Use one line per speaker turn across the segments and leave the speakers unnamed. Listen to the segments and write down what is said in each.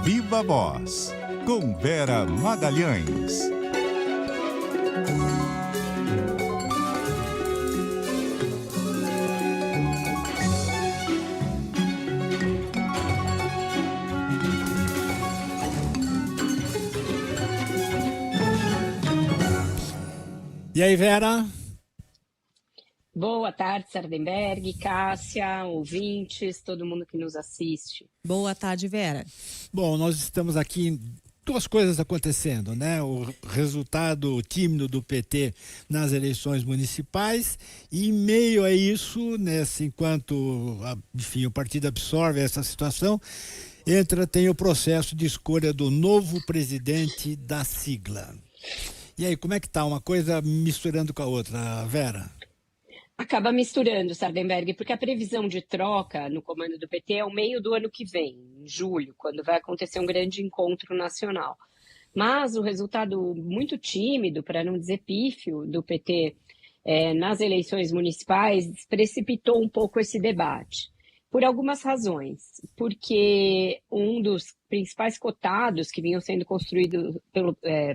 Viva Voz, com Vera Magalhães.
E aí, Vera?
Boa tarde, Sardenberg, Cássia, ouvintes, todo mundo que nos assiste.
Boa tarde, Vera.
Bom, nós estamos aqui, duas coisas acontecendo, né? O resultado tímido do PT nas eleições municipais e em meio a isso, enquanto, enfim, o partido absorve essa situação, tem o processo de escolha do novo presidente da sigla. E aí, como é que tá uma coisa misturando com a outra, Vera?
Acaba misturando, Sardenberg, porque a previsão de troca no comando do PT é o meio do ano que vem, em julho, quando vai acontecer um grande encontro nacional. Mas o resultado muito tímido, para não dizer pífio, do PT nas eleições municipais precipitou um pouco esse debate. Por algumas razões. Porque um dos principais cotados que vinham sendo construídos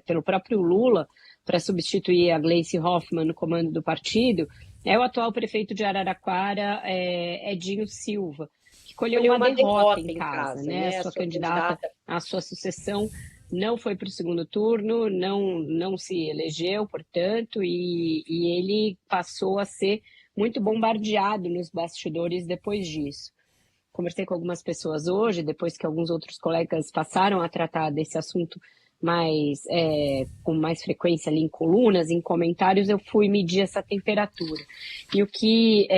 pelo próprio Lula para substituir a Gleice Hoffmann no comando do partido é o atual prefeito de Araraquara, Edinho Silva, que colheu uma derrota em casa, né? A sua candidata à sua sucessão não foi para o segundo turno, não se elegeu, portanto, e ele passou a ser muito bombardeado nos bastidores depois disso. Conversei com algumas pessoas hoje, depois que alguns outros colegas passaram a tratar desse assunto com mais frequência ali em colunas, em comentários, eu fui medir essa temperatura. E o que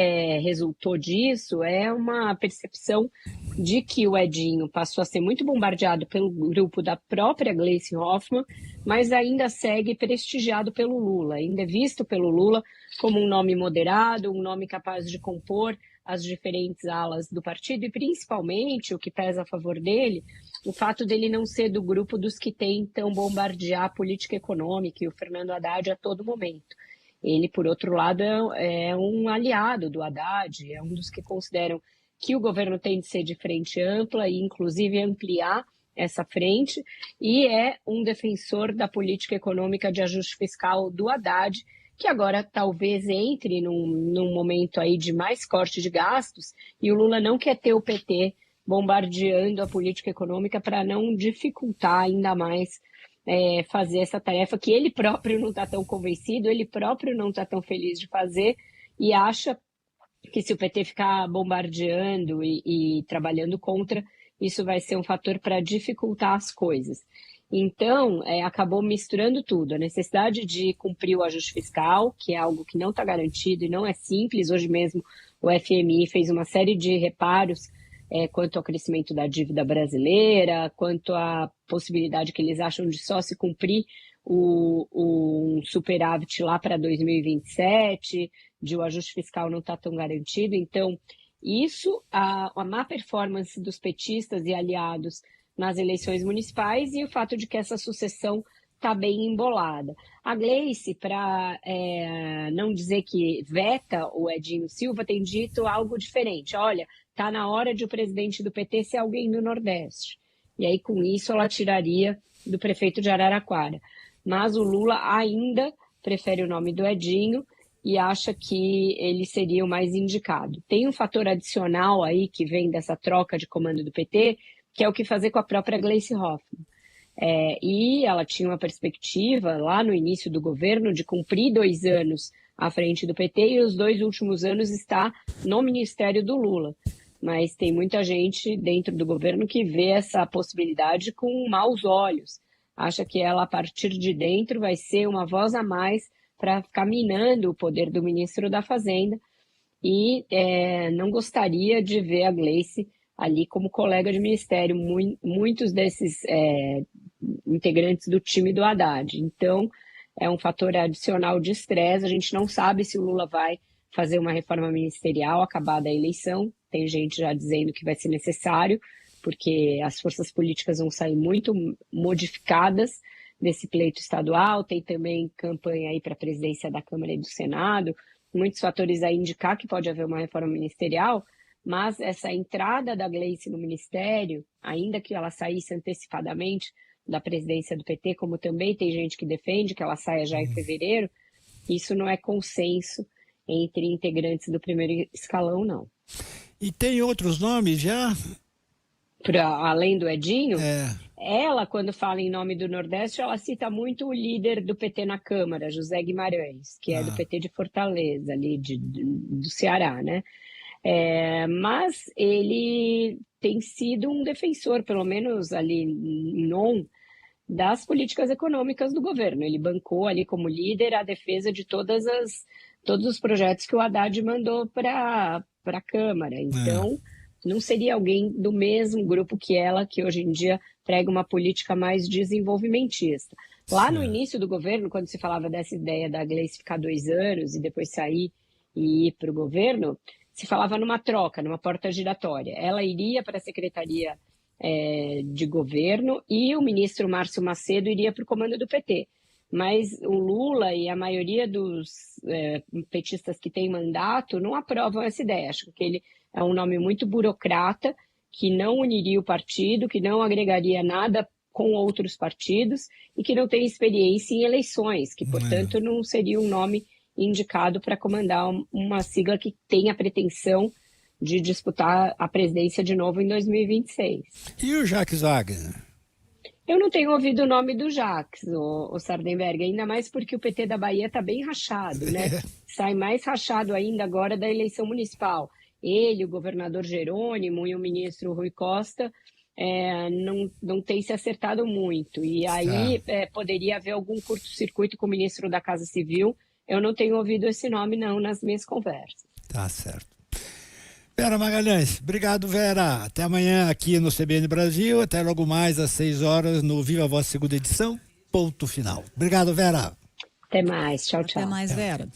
resultou disso é uma percepção de que o Edinho passou a ser muito bombardeado pelo grupo da própria Gleice Hoffmann, mas ainda segue prestigiado pelo Lula, ainda é visto pelo Lula como um nome moderado, um nome capaz de compor as diferentes alas do partido e, principalmente, o que pesa a favor dele, o fato dele não ser do grupo dos que tentam bombardear a política econômica e o Fernando Haddad a todo momento. Ele, por outro lado, é um aliado do Haddad, é um dos que consideram que o governo tem de ser de frente ampla e, inclusive, ampliar essa frente, e é um defensor da política econômica de ajuste fiscal do Haddad, que agora talvez entre num momento aí de mais corte de gastos, e o Lula não quer ter o PT bombardeando a política econômica para não dificultar ainda mais fazer essa tarefa que ele próprio não está tão convencido, ele próprio não está tão feliz de fazer, e acha que se o PT ficar bombardeando e trabalhando contra, isso vai ser um fator para dificultar as coisas. Então, acabou misturando tudo. A necessidade de cumprir o ajuste fiscal, que é algo que não está garantido e não é simples. Hoje mesmo o FMI fez uma série de reparos quanto ao crescimento da dívida brasileira, quanto à possibilidade que eles acham de só se cumprir um superávit lá para 2027, de o ajuste fiscal não estar tão garantido. Então, isso, a má performance dos petistas e aliados nas eleições municipais e o fato de que essa sucessão está bem embolada. A Gleice, para não dizer que veta o Edinho Silva, tem dito algo diferente. Olha, está na hora de o presidente do PT ser alguém do Nordeste. E aí, com isso, ela tiraria do prefeito de Araraquara. Mas o Lula ainda prefere o nome do Edinho e acha que ele seria o mais indicado. Tem um fator adicional aí que vem dessa troca de comando do PT, que é o que fazer com a própria Gleice Hoffmann. E ela tinha uma perspectiva, lá no início do governo, de cumprir 2 anos à frente do PT e os 2 últimos anos está no Ministério do Lula. Mas tem muita gente dentro do governo que vê essa possibilidade com maus olhos. Acha que ela, a partir de dentro, vai ser uma voz a mais para ficar minando o poder do ministro da Fazenda e não gostaria de ver a Gleice ali como colega de ministério, muitos desses integrantes do time do Haddad. Então, é um fator adicional de estresse. A gente não sabe se o Lula vai fazer uma reforma ministerial acabada a eleição. Tem gente já dizendo que vai ser necessário, porque as forças políticas vão sair muito modificadas desse pleito estadual. Tem também campanha aí para a presidência da Câmara e do Senado, muitos fatores a indicar que pode haver uma reforma ministerial, mas essa entrada da Gleice no ministério, ainda que ela saísse antecipadamente da presidência do PT, como também tem gente que defende que ela saia já em fevereiro, isso não é consenso entre integrantes do primeiro escalão, não.
E tem outros nomes já?
Além do Edinho,
É.
ela, quando fala em nome do Nordeste, ela cita muito o líder do PT na Câmara, José Guimarães, que é do PT de Fortaleza, ali do Ceará, né? Mas ele tem sido um defensor, pelo menos ali em on, das políticas econômicas do governo. Ele bancou ali como líder a defesa de todos os projetos que o Haddad mandou para a Câmara. Então, não seria alguém do mesmo grupo que ela, que hoje em dia prega uma política mais desenvolvimentista. Lá no início do governo, quando se falava dessa ideia da Gleice ficar 2 anos e depois sair e ir para o governo, se falava numa troca, numa porta giratória. Ela iria para a Secretaria de Governo e o ministro Márcio Macedo iria para o comando do PT. Mas o Lula e a maioria dos petistas que têm mandato não aprovam essa ideia. Acho que ele é um nome muito burocrata, que não uniria o partido, que não agregaria nada com outros partidos e que não tem experiência em eleições, que, portanto, não seria um nome indicado para comandar uma sigla que tem a pretensão de disputar a presidência de novo em 2026.
E o Jacques Wagner?
Eu não tenho ouvido o nome do Jacques, o Sardenberg, ainda mais porque o PT da Bahia está bem rachado, né? Sai mais rachado ainda agora da eleição municipal. Ele, o governador Jerônimo e o ministro Rui Costa não têm se acertado muito. E aí poderia haver algum curto-circuito com o ministro da Casa Civil. Eu não tenho ouvido esse nome, não, nas minhas conversas.
Tá certo. Vera Magalhães, obrigado, Vera. Até amanhã aqui no CBN Brasil, até logo mais às 6 horas no Viva Voz segunda edição, ponto final. Obrigado, Vera.
Até mais, tchau, tchau.
Até mais, Vera.